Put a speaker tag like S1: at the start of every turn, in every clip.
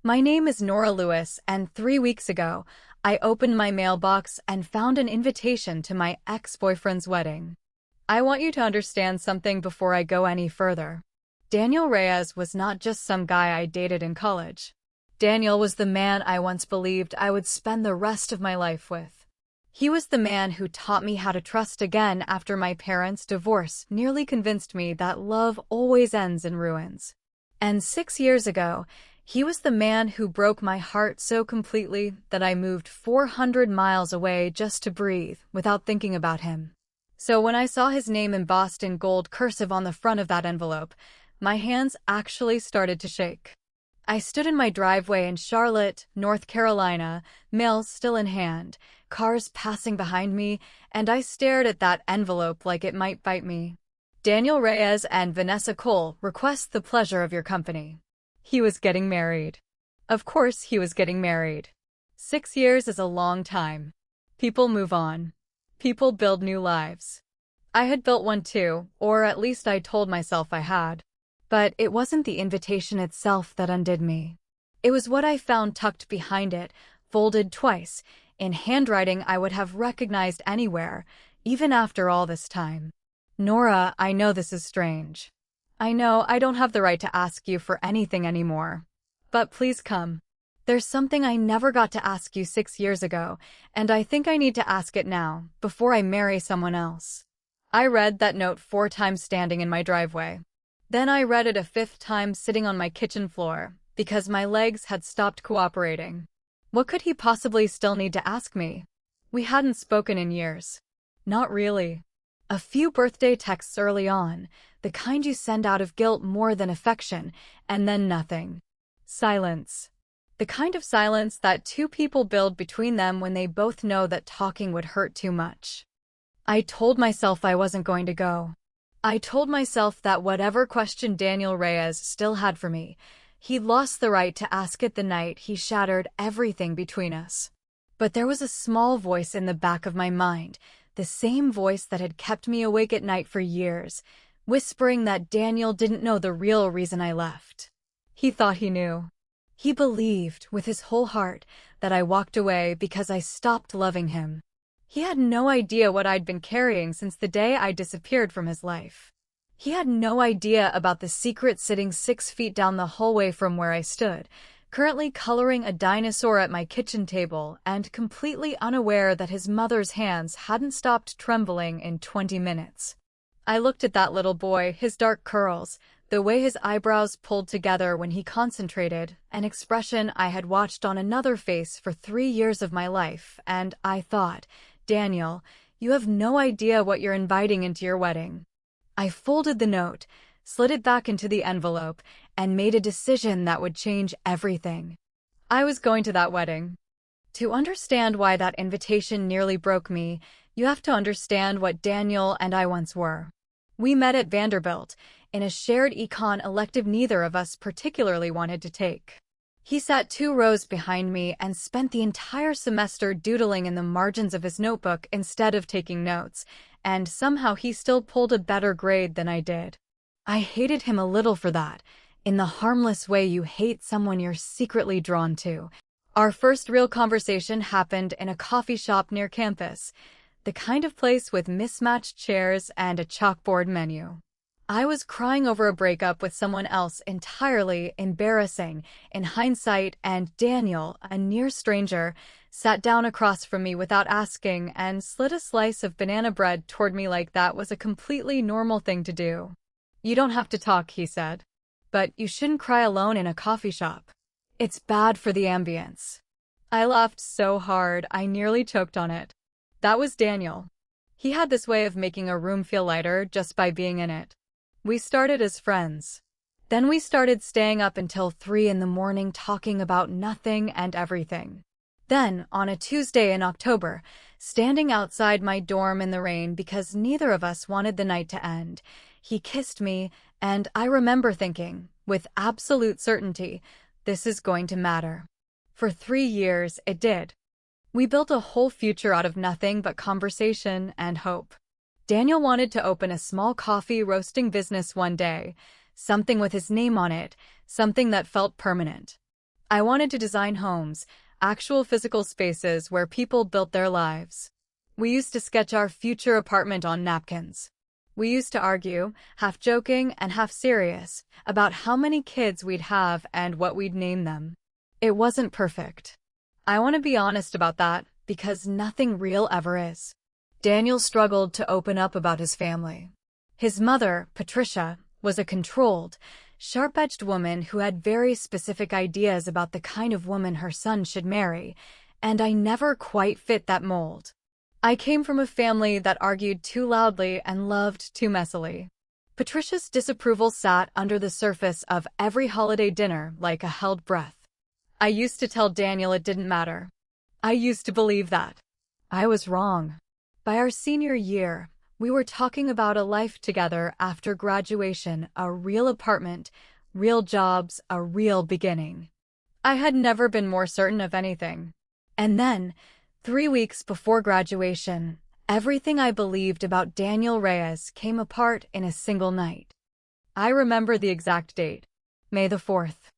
S1: My name is Nora Lewis, and 3 weeks ago, I opened my mailbox and found an invitation to my ex-boyfriend's wedding. I want you to understand something before I go any further. Daniel Reyes was not just some guy I dated in college. Daniel was the man I once believed I would spend the rest of my life with. He was the man who taught me how to trust again after my parents' divorce nearly convinced me that love always ends in ruins. And 6 years ago, he was the man who broke my heart so completely that I moved 400 miles away just to breathe without thinking about him. So when I saw his name embossed in gold cursive on the front of that envelope, my hands actually started to shake. I stood in my driveway in Charlotte, North Carolina, mail still in hand, cars passing behind me, and I stared at that envelope like it might bite me. Daniel Reyes and Vanessa Cole request the pleasure of your company. He was getting married. Of course he was getting married. 6 years is a long time. People move on. People build new lives. I had built one too, or at least I told myself I had. But it wasn't the invitation itself that undid me. It was what I found tucked behind it, folded twice, in handwriting I would have recognized anywhere, even after all this time. Nora, I know this is strange. I know I don't have the right to ask you for anything anymore. But please come. There's something I never got to ask you 6 years ago, and I think I need to ask it now, before I marry someone else. I read that note 4 times standing in my driveway. Then I read it a 5th time sitting on my kitchen floor, because my legs had stopped cooperating. What could he possibly still need to ask me? We hadn't spoken in years. Not really. A few birthday texts early on, the kind you send out of guilt more than affection, and then nothing. Silence. The kind of silence that two people build between them when they both know that talking would hurt too much. I told myself I wasn't going to go. I told myself that whatever question Daniel Reyes still had for me, he'd lost the right to ask it the night he shattered everything between us. But there was a small voice in the back of my mind, the same voice that had kept me awake at night for years, whispering that Daniel didn't know the real reason I left. He thought he knew. He believed, with his whole heart, that I walked away because I stopped loving him. He had no idea what I'd been carrying since the day I disappeared from his life. He had no idea about the secret sitting 6 feet down the hallway from where I stood, currently coloring a dinosaur at my kitchen table and completely unaware that his mother's hands hadn't stopped trembling in 20 minutes. I looked at that little boy, his dark curls, the way his eyebrows pulled together when he concentrated, an expression I had watched on another face for 3 years of my life, and I thought, Daniel, you have no idea what you're inviting into your wedding. I folded the note, slid it back into the envelope, and made a decision that would change everything. I was going to that wedding. To understand why that invitation nearly broke me, you have to understand what Daniel and I once were. We met at Vanderbilt, in a shared econ elective neither of us particularly wanted to take. He sat 2 rows behind me and spent the entire semester doodling in the margins of his notebook instead of taking notes, and somehow he still pulled a better grade than I did. I hated him a little for that, in the harmless way you hate someone you're secretly drawn to. Our first real conversation happened in a coffee shop near campus, the kind of place with mismatched chairs and a chalkboard menu. I was crying over a breakup with someone else entirely embarrassing in hindsight, and Daniel, a near stranger, sat down across from me without asking and slid a slice of banana bread toward me like that was a completely normal thing to do. You don't have to talk, he said. But you shouldn't cry alone in a coffee shop. It's bad for the ambience. I laughed so hard I nearly choked on it. That was Daniel. He had this way of making a room feel lighter just by being in it. We started as friends. Then we started staying up until 3 in the morning talking about nothing and everything. Then, on a Tuesday in October, standing outside my dorm in the rain because neither of us wanted the night to end, he kissed me, and I remember thinking, with absolute certainty, this is going to matter. For 3 years, it did. We built a whole future out of nothing but conversation and hope. Daniel wanted to open a small coffee roasting business one day, something with his name on it, something that felt permanent. I wanted to design homes, actual physical spaces where people built their lives. We used to sketch our future apartment on napkins. We used to argue, half joking and half serious, about how many kids we'd have and what we'd name them. It wasn't perfect. I want to be honest about that, because nothing real ever is. Daniel struggled to open up about his family. His mother, Patricia, was a controlled, sharp-edged woman who had very specific ideas about the kind of woman her son should marry, and I never quite fit that mold. I came from a family that argued too loudly and loved too messily. Patricia's disapproval sat under the surface of every holiday dinner like a held breath. I used to tell Daniel it didn't matter. I used to believe that. I was wrong. By our senior year, we were talking about a life together after graduation, a real apartment, real jobs, a real beginning. I had never been more certain of anything. And then, 3 weeks before graduation, everything I believed about Daniel Reyes came apart in a single night. I remember the exact date, May the 4th.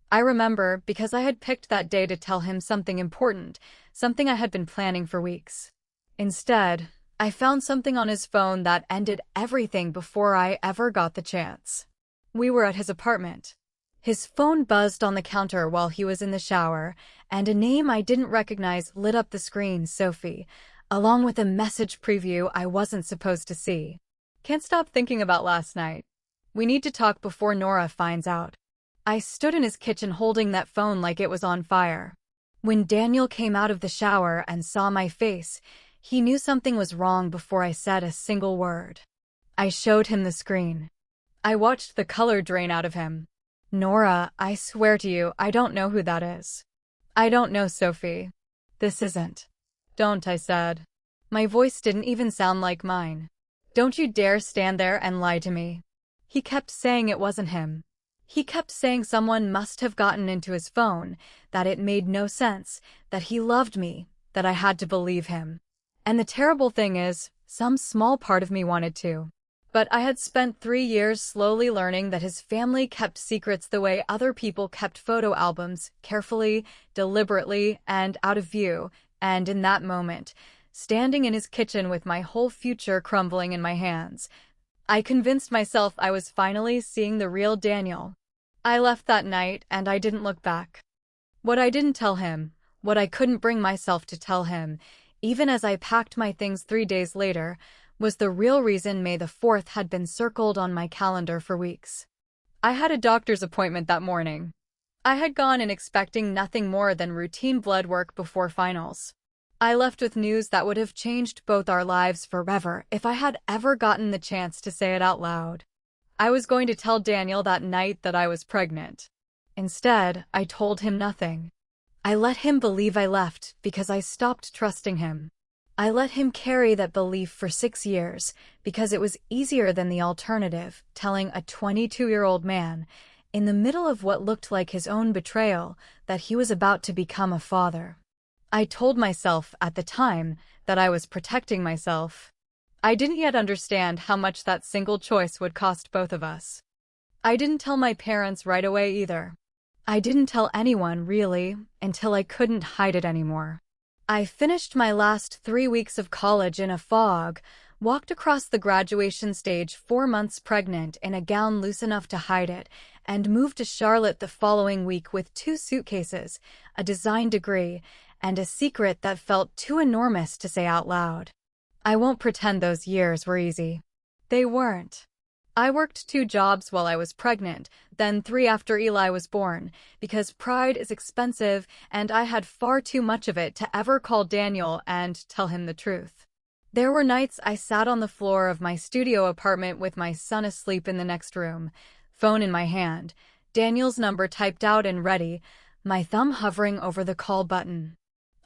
S1: I remember because I had picked that day to tell him something important, something I had been planning for weeks. Instead, I found something on his phone that ended everything before I ever got the chance. We were at his apartment. His phone buzzed on the counter while he was in the shower, and a name I didn't recognize lit up the screen, Sophie, along with a message preview I wasn't supposed to see. Can't stop thinking about last night. We need to talk before Nora finds out. I stood in his kitchen holding that phone like it was on fire. When Daniel came out of the shower and saw my face, he knew something was wrong before I said a single word. I showed him the screen. I watched the color drain out of him. Nora, I swear to you, I don't know who that is. I don't know, Sophie. This isn't. Don't, I said. My voice didn't even sound like mine. Don't you dare stand there and lie to me. He kept saying it wasn't him. He kept saying someone must have gotten into his phone, that it made no sense, that he loved me, that I had to believe him. And the terrible thing is, some small part of me wanted to. But I had spent 3 years slowly learning that his family kept secrets the way other people kept photo albums, carefully, deliberately, and out of view, and in that moment, standing in his kitchen with my whole future crumbling in my hands, I convinced myself I was finally seeing the real Daniel. I left that night and I didn't look back. What I didn't tell him, what I couldn't bring myself to tell him, even as I packed my things 3 days later, was the real reason May the 4th had been circled on my calendar for weeks. I had a doctor's appointment that morning. I had gone in expecting nothing more than routine blood work before finals. I left with news that would have changed both our lives forever if I had ever gotten the chance to say it out loud. I was going to tell Daniel that night that I was pregnant. Instead, I told him nothing. I let him believe I left because I stopped trusting him. I let him carry that belief for 6 years because it was easier than the alternative, telling a 22-year-old man, in the middle of what looked like his own betrayal, that he was about to become a father. I told myself at the time that I was protecting myself. I didn't yet understand how much that single choice would cost both of us. I didn't tell my parents right away either. I didn't tell anyone, really, until I couldn't hide it anymore. I finished my last 3 weeks of college in a fog, walked across the graduation stage 4 months pregnant in a gown loose enough to hide it, and moved to Charlotte the following week with 2 suitcases, a design degree, and a secret that felt too enormous to say out loud. I won't pretend those years were easy. They weren't. I worked 2 jobs while I was pregnant, then 3 after Eli was born, because pride is expensive and I had far too much of it to ever call Daniel and tell him the truth. There were nights I sat on the floor of my studio apartment with my son asleep in the next room, phone in my hand, Daniel's number typed out and ready, my thumb hovering over the call button.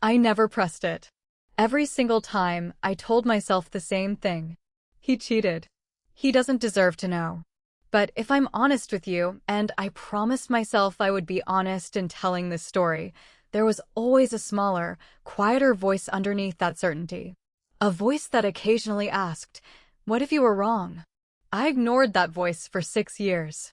S1: I never pressed it. Every single time, I told myself the same thing. He cheated. He doesn't deserve to know. But if I'm honest with you, and I promised myself I would be honest in telling this story, there was always a smaller, quieter voice underneath that certainty. A voice that occasionally asked, "What if you were wrong?" I ignored that voice for 6 years.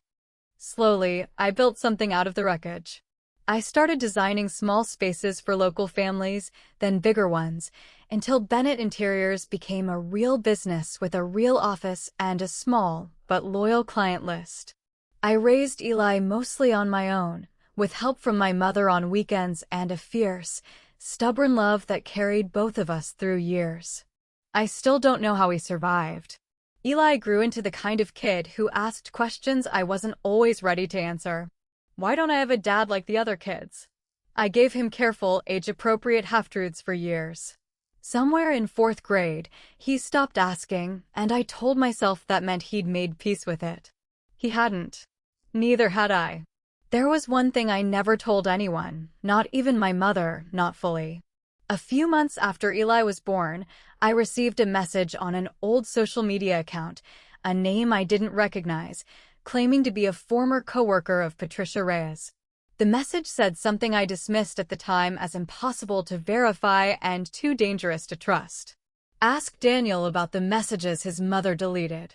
S1: Slowly, I built something out of the wreckage. I started designing small spaces for local families, then bigger ones, until Bennett Interiors became a real business with a real office and a small but loyal client list. I raised Eli mostly on my own, with help from my mother on weekends and a fierce, stubborn love that carried both of us through years. I still don't know how he survived. Eli grew into the kind of kid who asked questions I wasn't always ready to answer. Why don't I have a dad like the other kids? I gave him careful, age-appropriate half-truths for years. Somewhere in 4th grade, he stopped asking, and I told myself that meant he'd made peace with it. He hadn't. Neither had I. There was one thing I never told anyone, not even my mother, not fully. A few months after Eli was born, I received a message on an old social media account, a name I didn't recognize, claiming to be a former coworker of Patricia Reyes. The message said something I dismissed at the time as impossible to verify and too dangerous to trust. Ask Daniel about the messages his mother deleted.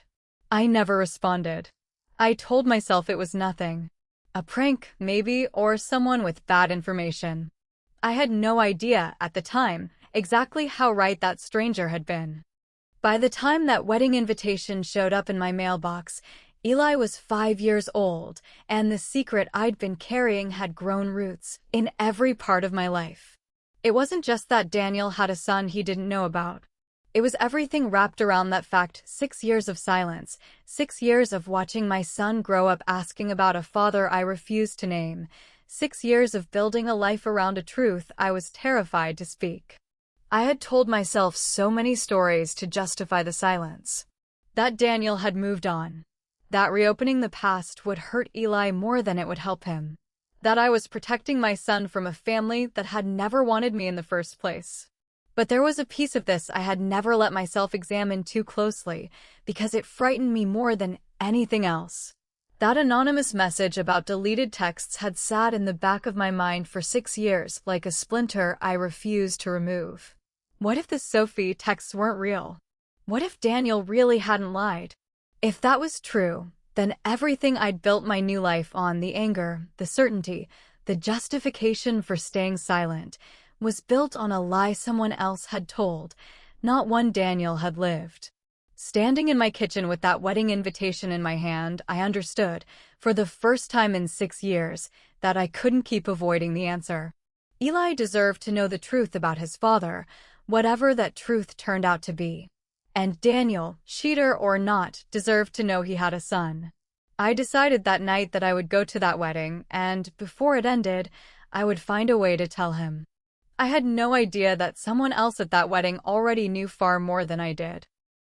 S1: I never responded. I told myself it was nothing. A prank, maybe, or someone with bad information. I had no idea, at the time, exactly how right that stranger had been. By the time that wedding invitation showed up in my mailbox, Eli was 5 years old, and the secret I'd been carrying had grown roots in every part of my life. It wasn't just that Daniel had a son he didn't know about. It was everything wrapped around that fact: 6 years of silence, 6 years of watching my son grow up asking about a father I refused to name, 6 years of building a life around a truth I was terrified to speak. I had told myself so many stories to justify the silence. That Daniel had moved on. That reopening the past would hurt Eli more than it would help him. That I was protecting my son from a family that had never wanted me in the first place. But there was a piece of this I had never let myself examine too closely, because it frightened me more than anything else. That anonymous message about deleted texts had sat in the back of my mind for 6 years, like a splinter I refused to remove. What if the Sophie texts weren't real? What if Daniel really hadn't lied? If that was true, then everything I'd built my new life on, the anger, the certainty, the justification for staying silent, was built on a lie someone else had told, not one Daniel had lived. Standing in my kitchen with that wedding invitation in my hand, I understood, for the first time in 6 years, that I couldn't keep avoiding the answer. Eli deserved to know the truth about his father, whatever that truth turned out to be. And Daniel, cheater or not, deserved to know he had a son. I decided that night that I would go to that wedding, and, before it ended, I would find a way to tell him. I had no idea that someone else at that wedding already knew far more than I did.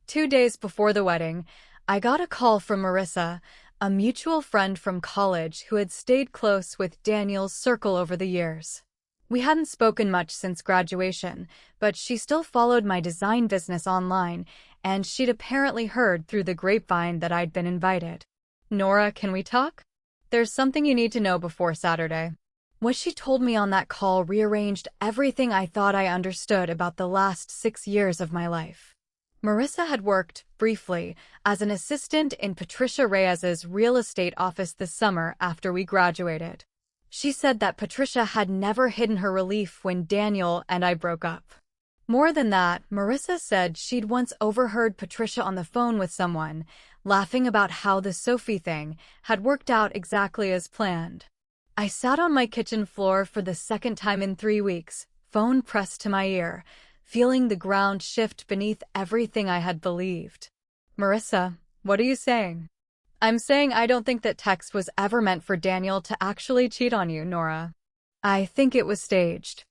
S1: 2 days before the wedding, I got a call from Marissa, a mutual friend from college who had stayed close with Daniel's circle over the years. We hadn't spoken much since graduation, but she still followed my design business online, and she'd apparently heard through the grapevine that I'd been invited. "Nora, can we talk? There's something you need to know before Saturday." What she told me on that call rearranged everything I thought I understood about the last 6 years of my life. Marissa had worked, briefly, as an assistant in Patricia Reyes's real estate office this summer after we graduated. She said that Patricia had never hidden her relief when Daniel and I broke up. More than that, Marissa said she'd once overheard Patricia on the phone with someone, laughing about how the Sophie thing had worked out exactly as planned. I sat on my kitchen floor for the second time in 3 weeks, phone pressed to my ear, feeling the ground shift beneath everything I had believed. "Marissa, what are you saying?" "I'm saying I don't think that text was ever meant for Daniel to actually cheat on you, Nora. I think it was staged.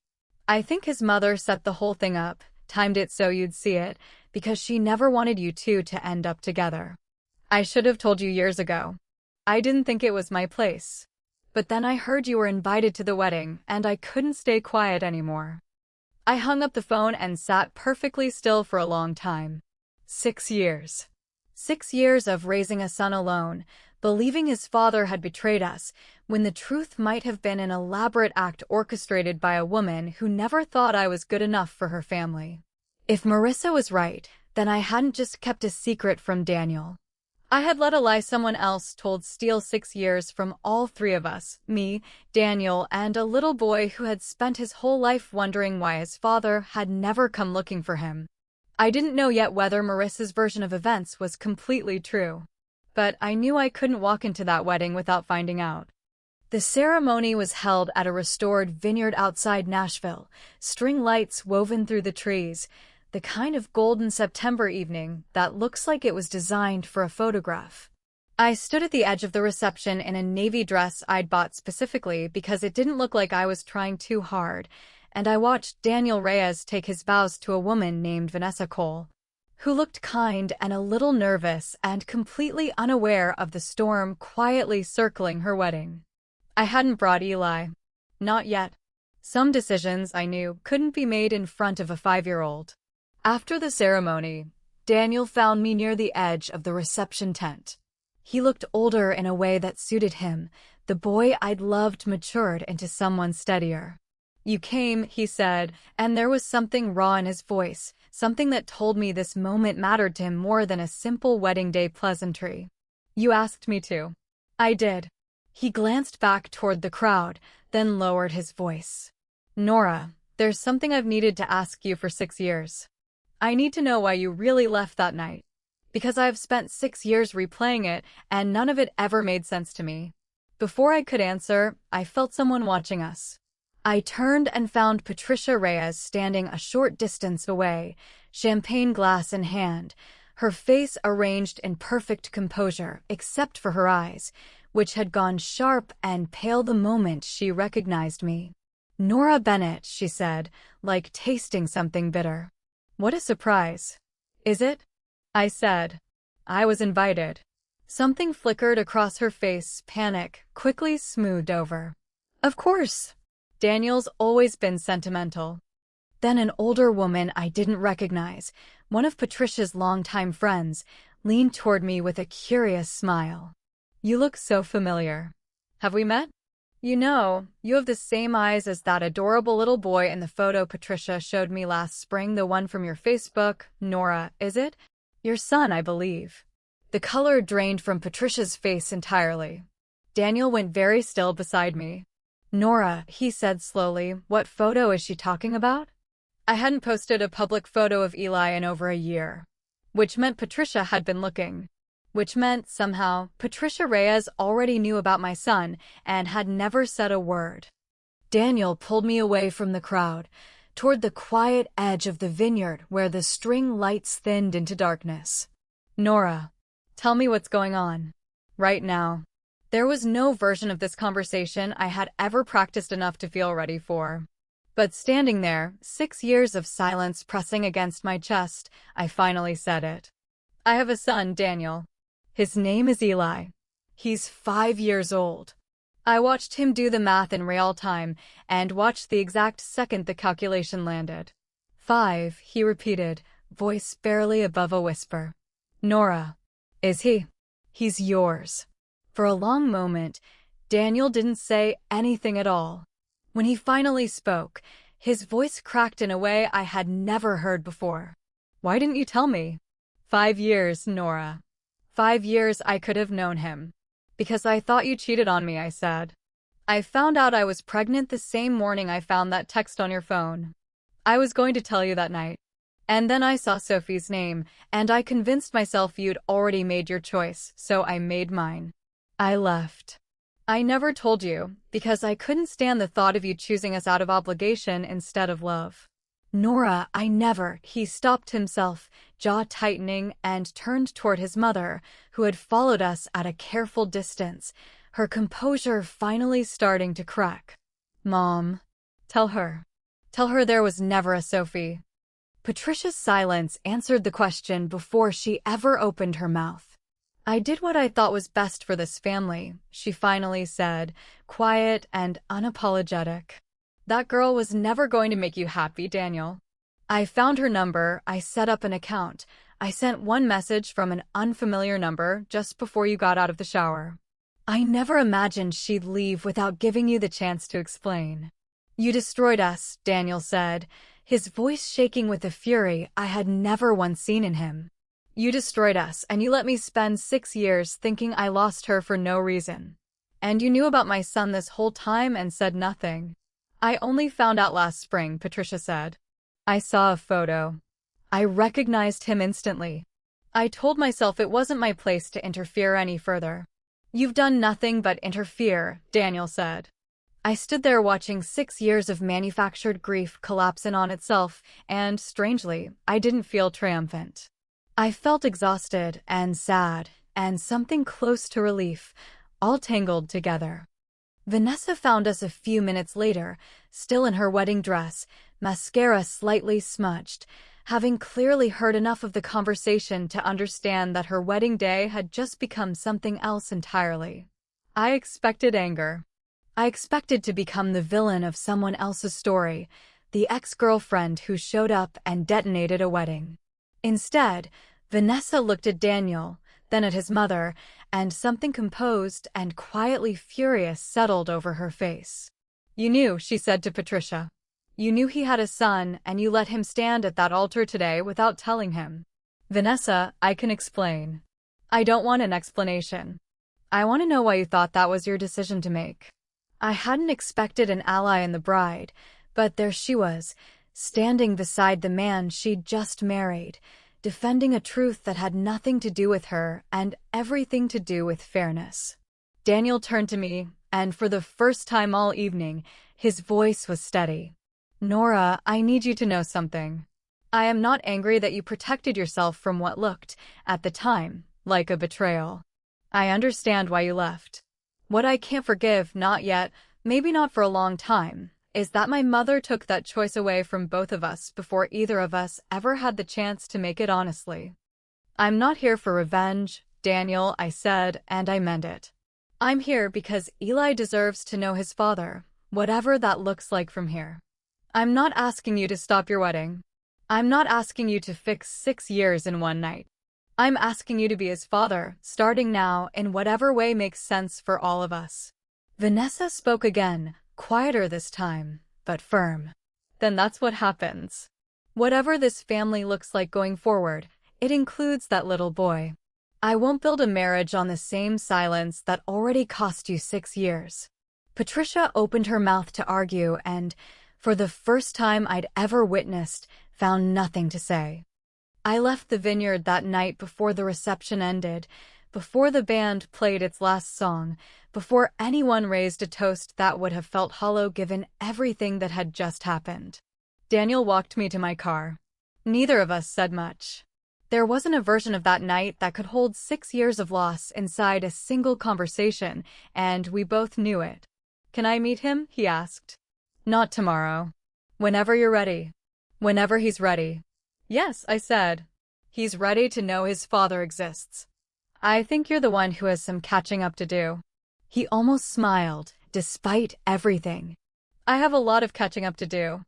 S1: I think his mother set the whole thing up, timed it so you'd see it, because she never wanted you two to end up together. I should have told you years ago. I didn't think it was my place. But then I heard you were invited to the wedding, and I couldn't stay quiet anymore." I hung up the phone and sat perfectly still for a long time. 6 years. 6 years of raising a son alone, believing his father had betrayed us, when the truth might have been an elaborate act orchestrated by a woman who never thought I was good enough for her family. If Marissa was right, then I hadn't just kept a secret from Daniel. I had let a lie someone else told steal 6 years from all three of us, me, Daniel, and a little boy who had spent his whole life wondering why his father had never come looking for him. I didn't know yet whether Marissa's version of events was completely true. But I knew I couldn't walk into that wedding without finding out. The ceremony was held at a restored vineyard outside Nashville, string lights woven through the trees, the kind of golden September evening that looks like it was designed for a photograph. I stood at the edge of the reception in a navy dress I'd bought specifically because it didn't look like I was trying too hard, and I watched Daniel Reyes take his vows to a woman named Vanessa Cole, who looked kind and a little nervous and completely unaware of the storm quietly circling her wedding. I hadn't brought Eli. Not yet. Some decisions, I knew, couldn't be made in front of a 5-year-old. After the ceremony, Daniel found me near the edge of the reception tent. He looked older in a way that suited him. The boy I'd loved matured into someone steadier. "You came," he said, and there was something raw in his voice, something that told me this moment mattered to him more than a simple wedding day pleasantry. "You asked me to." "I did." He glanced back toward the crowd, then lowered his voice. "Nora, there's something I've needed to ask you for 6 years. I need to know why you really left that night. Because I've spent 6 years replaying it, and none of it ever made sense to me." Before I could answer, I felt someone watching us. I turned and found Patricia Reyes standing a short distance away, champagne glass in hand, her face arranged in perfect composure, except for her eyes, which had gone sharp and pale the moment she recognized me. "Nora Bennett," she said, like tasting something bitter. "What a surprise." "Is it?" I said. "I was invited." Something flickered across her face, panic, quickly smoothed over. "Of course." Daniel's always been sentimental. Then an older woman I didn't recognize, one of Patricia's longtime friends, leaned toward me with a curious smile. "You look so familiar. Have we met?" "You know, you have the same eyes as that adorable little boy in the photo Patricia showed me last spring, the one from your Facebook. Nora, is it? Your son, I believe." The color drained from Patricia's face entirely. Daniel went very still beside me. "Nora," he said slowly, "what photo is she talking about?" I hadn't posted a public photo of Eli in over a year. Which meant Patricia had been looking. Which meant, somehow, Patricia Reyes already knew about my son and had never said a word. Daniel pulled me away from the crowd, toward the quiet edge of the vineyard where the string lights thinned into darkness. "Nora, tell me what's going on. Right now." There was no version of this conversation I had ever practiced enough to feel ready for. But standing there, 6 years of silence pressing against my chest, I finally said it. "I have a son, Daniel. His name is Eli. He's 5 years old." I watched him do the math in real time and watched the exact second the calculation landed. 5, he repeated, voice barely above a whisper. "Nora, is he? He's yours." For a long moment, Daniel didn't say anything at all. When he finally spoke, his voice cracked in a way I had never heard before. "Why didn't you tell me?" 5 years, Nora. 5 years I could have known him. "Because I thought you cheated on me," I said. "I found out I was pregnant the same morning I found that text on your phone. I was going to tell you that night. And then I saw Sophie's name, and I convinced myself you'd already made your choice, so I made mine. I left. I never told you, because I couldn't stand the thought of you choosing us out of obligation instead of love." "Nora, I never—" He stopped himself, jaw tightening, and turned toward his mother, who had followed us at a careful distance, her composure finally starting to crack. "Mom, tell her. Tell her there was never a Sophie." Patricia's silence answered the question before she ever opened her mouth. "I did what I thought was best for this family," she finally said, quiet and unapologetic. "That girl was never going to make you happy, Daniel. I found her number, I set up an account. I sent one message from an unfamiliar number just before you got out of the shower. I never imagined she'd leave without giving you the chance to explain." "You destroyed us," Daniel said, his voice shaking with a fury I had never once seen in him. You destroyed us, and you let me spend 6 years thinking I lost her for no reason. And you knew about my son this whole time and said nothing. I only found out last spring, Patricia said. I saw a photo. I recognized him instantly. I told myself it wasn't my place to interfere any further. You've done nothing but interfere, Daniel said. I stood there watching 6 years of manufactured grief collapse in on itself, and, strangely, I didn't feel triumphant. I felt exhausted and sad, and something close to relief, all tangled together. Vanessa found us a few minutes later, still in her wedding dress, mascara slightly smudged, having clearly heard enough of the conversation to understand that her wedding day had just become something else entirely. I expected anger. I expected to become the villain of someone else's story, the ex-girlfriend who showed up and detonated a wedding. Instead, Vanessa looked at Daniel, then at his mother, and something composed and quietly furious settled over her face. You knew, she said to Patricia. You knew he had a son, and you let him stand at that altar today without telling him. Vanessa, I can explain. I don't want an explanation. I want to know why you thought that was your decision to make. I hadn't expected an ally in the bride, but there she was, standing beside the man she'd just married, defending a truth that had nothing to do with her and everything to do with fairness. Daniel turned to me, and for the first time all evening, his voice was steady. Nora, I need you to know something. I am not angry that you protected yourself from what looked, at the time, like a betrayal. I understand why you left. What I can't forgive, not yet, maybe not for a long time, is that my mother took that choice away from both of us before either of us ever had the chance to make it honestly. I'm not here for revenge, Daniel, I said, and I meant it. I'm here because Eli deserves to know his father, whatever that looks like from here. I'm not asking you to stop your wedding. I'm not asking you to fix 6 years in one night. I'm asking you to be his father, starting now, in whatever way makes sense for all of us. Vanessa spoke again, quieter this time, but firm. Then that's what happens. Whatever this family looks like going forward, it includes that little boy. I won't build a marriage on the same silence that already cost you 6 years. Patricia opened her mouth to argue and, for the first time I'd ever witnessed, found nothing to say. I left the vineyard that night before the reception ended, before the band played its last song, before anyone raised a toast that would have felt hollow given everything that had just happened. Daniel walked me to my car. Neither of us said much. There wasn't a version of that night that could hold 6 years of loss inside a single conversation, and we both knew it. Can I meet him? He asked. Not tomorrow. Whenever you're ready. Whenever he's ready. Yes, I said. He's ready to know his father exists. I think you're the one who has some catching up to do. He almost smiled, despite everything. I have a lot of catching up to do.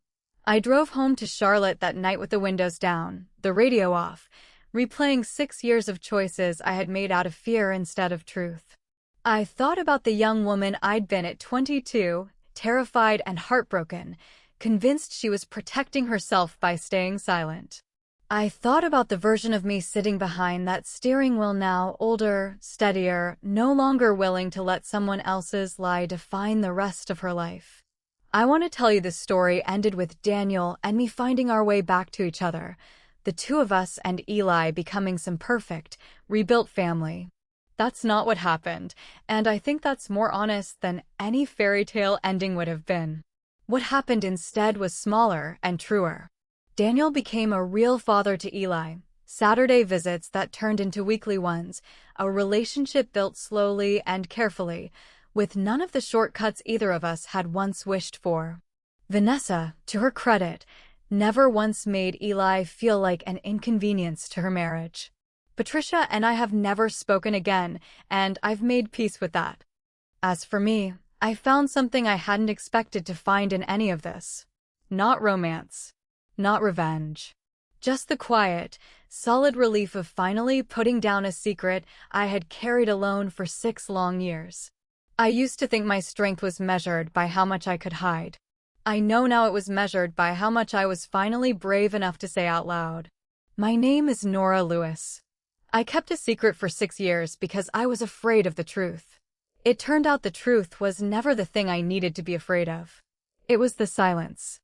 S1: I drove home to Charlotte that night with the windows down, the radio off, replaying 6 years of choices I had made out of fear instead of truth. I thought about the young woman I'd been at 22, terrified and heartbroken, convinced she was protecting herself by staying silent. I thought about the version of me sitting behind that steering wheel now, older, steadier, no longer willing to let someone else's lie define the rest of her life. I want to tell you this story ended with Daniel and me finding our way back to each other, the two of us and Eli becoming some perfect, rebuilt family. That's not what happened, and I think that's more honest than any fairy tale ending would have been. What happened instead was smaller and truer. Daniel became a real father to Eli, Saturday visits that turned into weekly ones, a relationship built slowly and carefully, with none of the shortcuts either of us had once wished for. Vanessa, to her credit, never once made Eli feel like an inconvenience to her marriage. Patricia and I have never spoken again, and I've made peace with that. As for me, I found something I hadn't expected to find in any of this. Not romance. Not revenge. Just the quiet, solid relief of finally putting down a secret I had carried alone for 6 long years. I used to think my strength was measured by how much I could hide. I know now it was measured by how much I was finally brave enough to say out loud. My name is Nora Lewis. I kept a secret for 6 years because I was afraid of the truth. It turned out the truth was never the thing I needed to be afraid of. It was the silence.